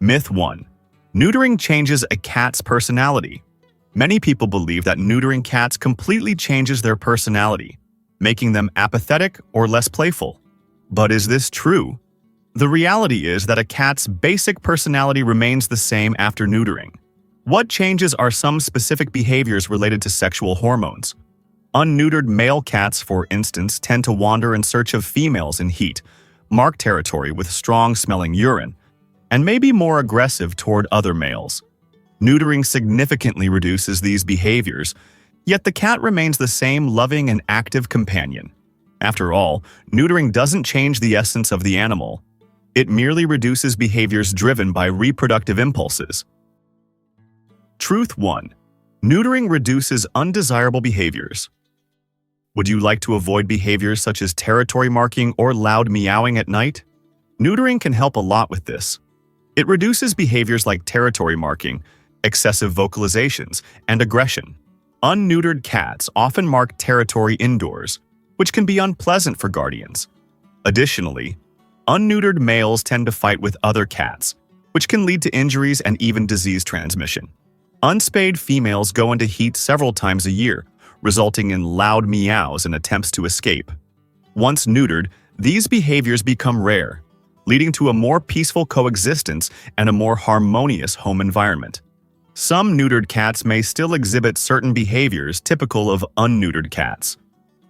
Myth 1. Neutering changes a cat's personality. Many people believe that neutering cats completely changes their personality, making them apathetic or less playful. But is this true? The reality is that a cat's basic personality remains the same after neutering. What changes are some specific behaviors related to sexual hormones. Unneutered male cats, for instance, tend to wander in search of females in heat, mark territory with strong-smelling urine, and may be more aggressive toward other males. Neutering significantly reduces these behaviors, yet the cat remains the same loving and active companion. After all, neutering doesn't change the essence of the animal. It merely reduces behaviors driven by reproductive impulses. Truth 1. Neutering reduces undesirable behaviors. Would you like to avoid behaviors such as territory marking or loud meowing at night? Neutering can help a lot with this. It reduces behaviors like territory marking, excessive vocalizations, and aggression. Unneutered cats often mark territory indoors, which can be unpleasant for guardians. Additionally, unneutered males tend to fight with other cats, which can lead to injuries and even disease transmission. Unspayed females go into heat several times a year, resulting in loud meows and attempts to escape. Once neutered, these behaviors become rare, leading to a more peaceful coexistence and a more harmonious home environment. Some neutered cats may still exhibit certain behaviors typical of unneutered cats,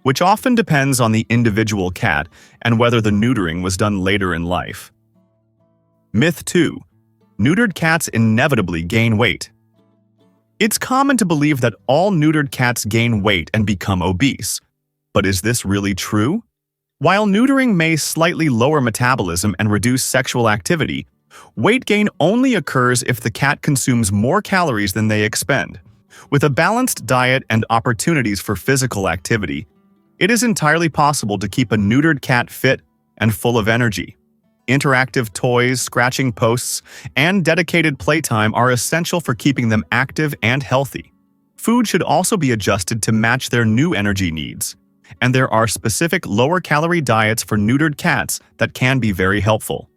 which often depends on the individual cat and whether the neutering was done later in life. Myth 2. Neutered cats inevitably gain weight. It's common to believe that all neutered cats gain weight and become obese. But is this really true? While neutering may slightly lower metabolism and reduce sexual activity, weight gain only occurs if the cat consumes more calories than they expend. With a balanced diet and opportunities for physical activity, it is entirely possible to keep a neutered cat fit and full of energy. Interactive toys, scratching posts, and dedicated playtime are essential for keeping them active and healthy. Food should also be adjusted to match their new energy needs, and there are specific lower-calorie diets for neutered cats that can be very helpful.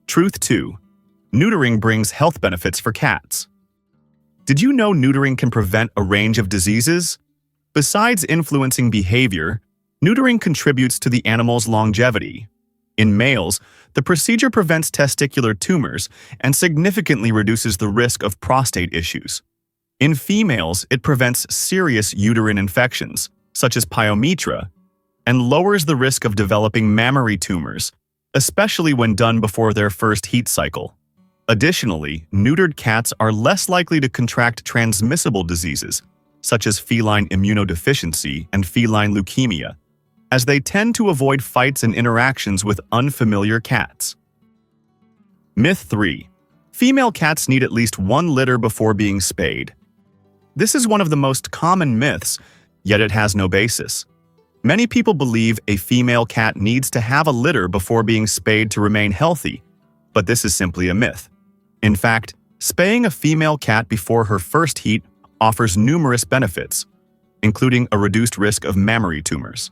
Truth 2. Neutering brings health benefits for cats. Did you know neutering can prevent a range of diseases? Besides influencing behavior, neutering contributes to the animal's longevity. In males, the procedure prevents testicular tumors and significantly reduces the risk of prostate issues. In females, it prevents serious uterine infections, such as pyometra, and lowers the risk of developing mammary tumors, especially when done before their first heat cycle. Additionally, neutered cats are less likely to contract transmissible diseases, such as feline immunodeficiency and feline leukemia, as they tend to avoid fights and interactions with unfamiliar cats. Myth 3. Female cats need at least 1 litter before being spayed. This is one of the most common myths, yet it has no basis. Many people believe a female cat needs to have a litter before being spayed to remain healthy, but this is simply a myth. In fact, spaying a female cat before her first heat offers numerous benefits, including a reduced risk of mammary tumors.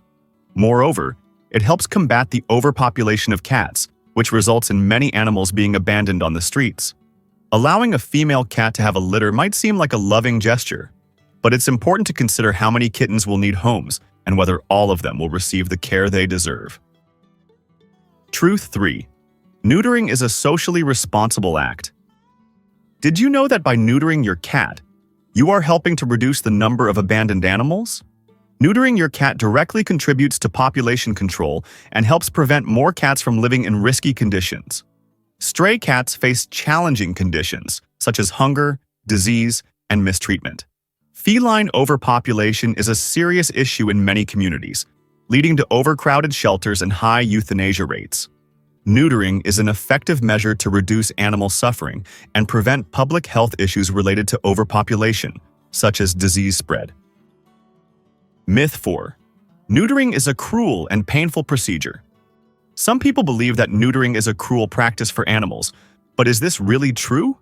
Moreover, it helps combat the overpopulation of cats, which results in many animals being abandoned on the streets. Allowing a female cat to have a litter might seem like a loving gesture, but it's important to consider how many kittens will need homes and whether all of them will receive the care they deserve. Truth 3. Neutering is a socially responsible act. Did you know that by neutering your cat, you are helping to reduce the number of abandoned animals? Neutering your cat directly contributes to population control and helps prevent more cats from living in risky conditions. Stray cats face challenging conditions, such as hunger, disease, and mistreatment. Feline overpopulation is a serious issue in many communities, leading to overcrowded shelters and high euthanasia rates. Neutering is an effective measure to reduce animal suffering and prevent public health issues related to overpopulation, such as disease spread. Myth 4. Neutering is a cruel and painful procedure. Some people believe that neutering is a cruel practice for animals, but is this really true?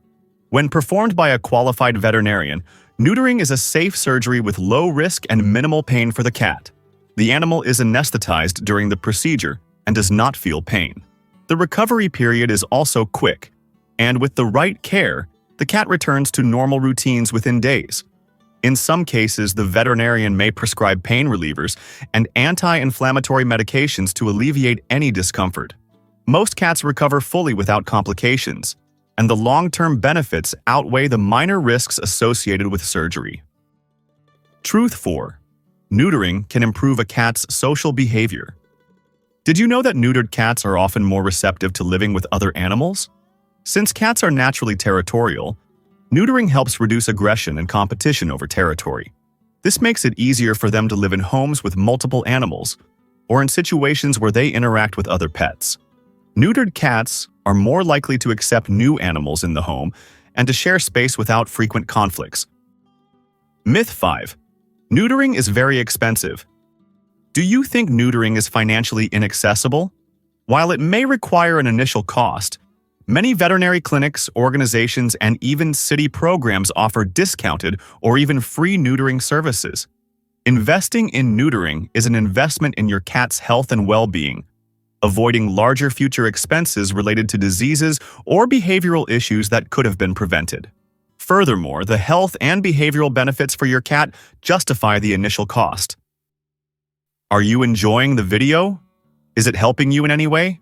When performed by a qualified veterinarian, neutering is a safe surgery with low risk and minimal pain for the cat. The animal is anesthetized during the procedure and does not feel pain. The recovery period is also quick, And with the right care, the cat returns to normal routines within days. In some cases, the veterinarian may prescribe pain relievers and anti-inflammatory medications to alleviate any discomfort. Most cats recover fully without complications, and the long-term benefits outweigh the minor risks associated with surgery. Truth 4. Neutering can improve a cat's social behavior. Did you know that neutered cats are often more receptive to living with other animals? Since cats are naturally territorial, neutering helps reduce aggression and competition over territory. This makes it easier for them to live in homes with multiple animals or in situations where they interact with other pets. Neutered cats are more likely to accept new animals in the home and to share space without frequent conflicts. Myth 5. Neutering is very expensive. Do you think neutering is financially inaccessible? While it may require an initial cost, many veterinary clinics, organizations, and even city programs offer discounted or even free neutering services. Investing in neutering is an investment in your cat's health and well-being, avoiding larger future expenses related to diseases or behavioral issues that could have been prevented. Furthermore, the health and behavioral benefits for your cat justify the initial cost. Are you enjoying the video? Is it helping you in any way?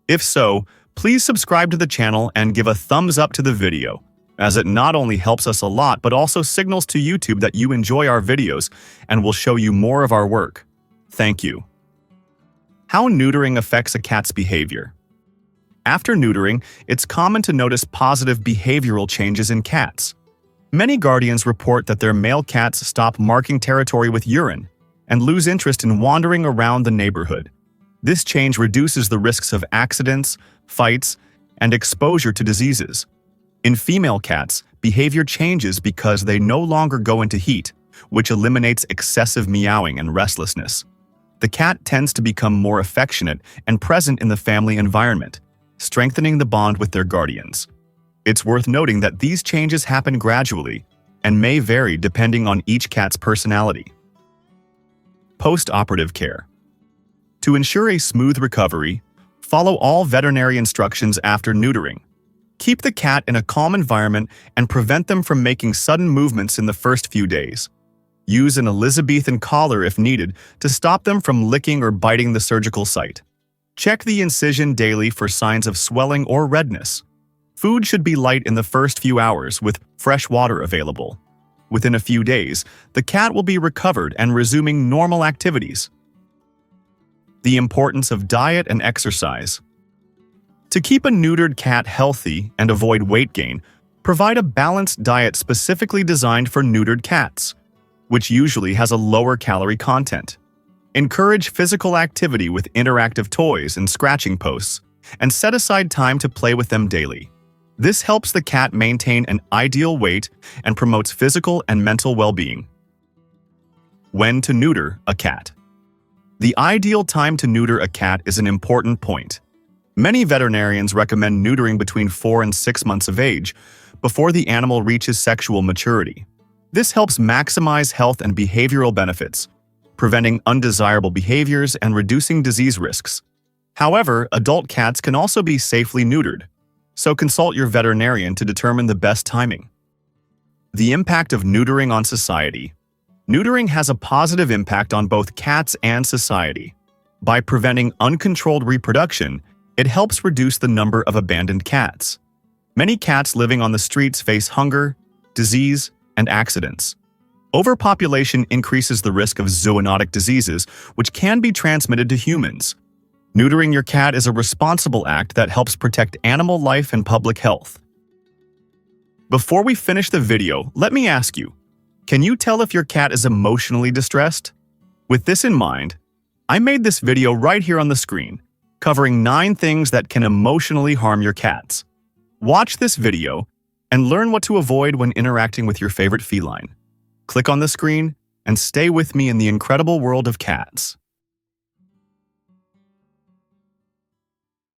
If so, please subscribe to the channel and give a thumbs up to the video, as it not only helps us a lot but also signals to YouTube that you enjoy our videos and will show you more of our work. Thank you. How neutering affects a cat's behavior. After neutering, it's common to notice positive behavioral changes in cats. Many guardians report that their male cats stop marking territory with urine and lose interest in wandering around the neighborhood. This change reduces the risks of accidents, fights, and exposure to diseases. In female cats, behavior changes because they no longer go into heat, which eliminates excessive meowing and restlessness. The cat tends to become more affectionate and present in the family environment, strengthening the bond with their guardians. It's worth noting that these changes happen gradually and may vary depending on each cat's personality. Postoperative care. To ensure a smooth recovery, follow all veterinary instructions after neutering. Keep the cat in a calm environment and prevent them from making sudden movements in the first few days. Use an Elizabethan collar if needed to stop them from licking or biting the surgical site. Check the incision daily for signs of swelling or redness. Food should be light in the first few hours with fresh water available. Within a few days, the cat will be recovered and resuming normal activities. The importance of diet and exercise. To keep a neutered cat healthy and avoid weight gain, provide a balanced diet specifically designed for neutered cats, which usually has a lower calorie content. Encourage physical activity with interactive toys and scratching posts, and set aside time to play with them daily. This helps the cat maintain an ideal weight and promotes physical and mental well-being. When to neuter a cat. The ideal time to neuter a cat is an important point. Many veterinarians recommend neutering between 4 and 6 months of age, before the animal reaches sexual maturity. This helps maximize health and behavioral benefits, preventing undesirable behaviors and reducing disease risks. However, adult cats can also be safely neutered, so consult your veterinarian to determine the best timing. The impact of neutering on society. Neutering has a positive impact on both cats and society. By preventing uncontrolled reproduction, it helps reduce the number of abandoned cats. Many cats living on the streets face hunger, disease, and accidents. Overpopulation increases the risk of zoonotic diseases, which can be transmitted to humans. Neutering your cat is a responsible act that helps protect animal life and public health. Before we finish the video, let me ask you, can you tell if your cat is emotionally distressed? With this in mind, I made this video right here on the screen, covering 9 things that can emotionally harm your cats. Watch this video and learn what to avoid when interacting with your favorite feline. Click on the screen and stay with me in the incredible world of cats.